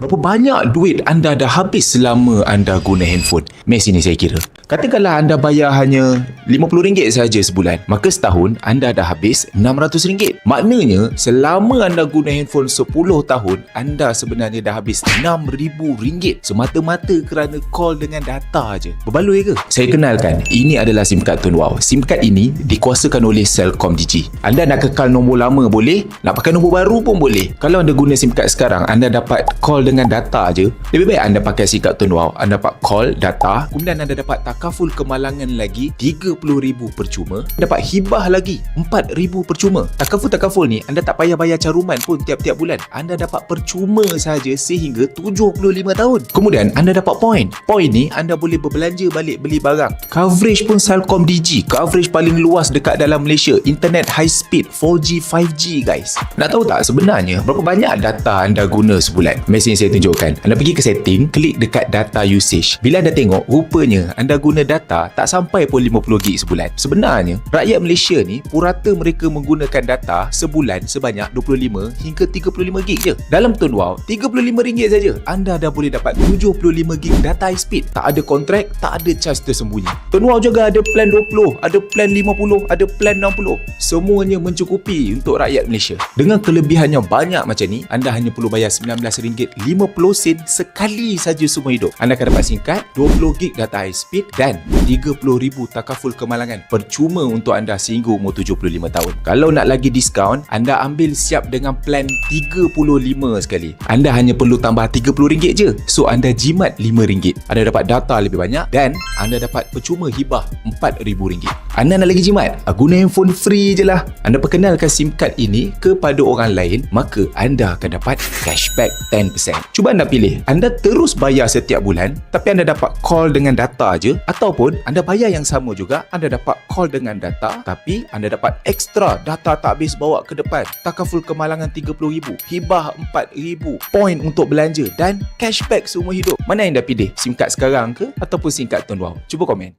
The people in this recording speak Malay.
Berapa banyak duit anda dah habis selama anda guna handphone? Mari sini saya kira. Katakanlah anda bayar hanya RM50 saja sebulan, maka setahun anda dah habis RM600. Maknanya, selama anda guna handphone 10 tahun, anda sebenarnya dah habis RM6,000 semata-mata kerana call dengan data aja. Berbaloi ke? Saya kenalkan, ini adalah SIM card Tun Wow. SIM card ini dikuasakan oleh Celcom Digi. Anda nak kekal nombor lama boleh, nak pakai nombor baru pun boleh. Kalau anda guna SIM card sekarang, anda dapat call dengan data aja. Lebih baik anda pakai SIM card Tun Wow. Anda dapat call, data, kemudian anda dapat takaful kemalangan lagi RM30,000 percuma, dapat hibah lagi RM4,000 percuma. Takaful ni anda tak payah bayar caruman pun tiap-tiap bulan. Anda dapat percuma saja sehingga 75 tahun. Kemudian anda dapat point. Point ni anda boleh berbelanja balik beli barang. Coverage pun Celcom Digi, coverage paling luas dekat dalam Malaysia. Internet high speed 4G 5G guys. Nak tahu tak sebenarnya berapa banyak data anda guna sebulan? Mari saya tunjukkan. Anda pergi ke setting, klik dekat data usage. Bila anda tengok, rupanya anda guna data tak sampai pun 50GB sebulan. Sebenarnya, rakyat Malaysia ni purata mereka menggunakan data sebulan sebanyak 25 hingga 35GB je. Dalam Tun Wow, RM35 saja anda dah boleh dapat 75GB data high speed. Tak ada kontrak, tak ada charge tersembunyi. Tun Wow juga ada plan 20, ada plan 50, ada plan 60. Semuanya mencukupi untuk rakyat Malaysia. Dengan kelebihannya banyak macam ni, anda hanya perlu bayar RM19.50 sekali saja seumur hidup. Anda akan dapat singkat 20GB data high speed dan RM30,000 takaful kemalangan percuma untuk anda sehingga umur 75 tahun. Kalau nak lagi diskaun, anda ambil siap dengan plan 35 sekali. Anda hanya perlu tambah RM30 je. So anda jimat RM5. Anda dapat data lebih banyak dan anda dapat percuma hibah RM4,000. Anda nak lagi jimat? Guna handphone free je lah. Anda perkenalkan SIM card ini kepada orang lain, maka anda akan dapat cashback 10%. Cuba anda pilih. Anda terus bayar setiap bulan tapi anda dapat call dengan data je, ataupun anda bayar yang sama juga, anda dapat call dengan data tapi anda dapat extra data tak habis bawa ke depan, takaful kemalangan RM30,000, hibah RM4,000, point untuk belanja dan cashback seumur hidup. Mana yang anda pilih? SIM card sekarang ke ataupun SIM card Tun Wow? Cuba komen.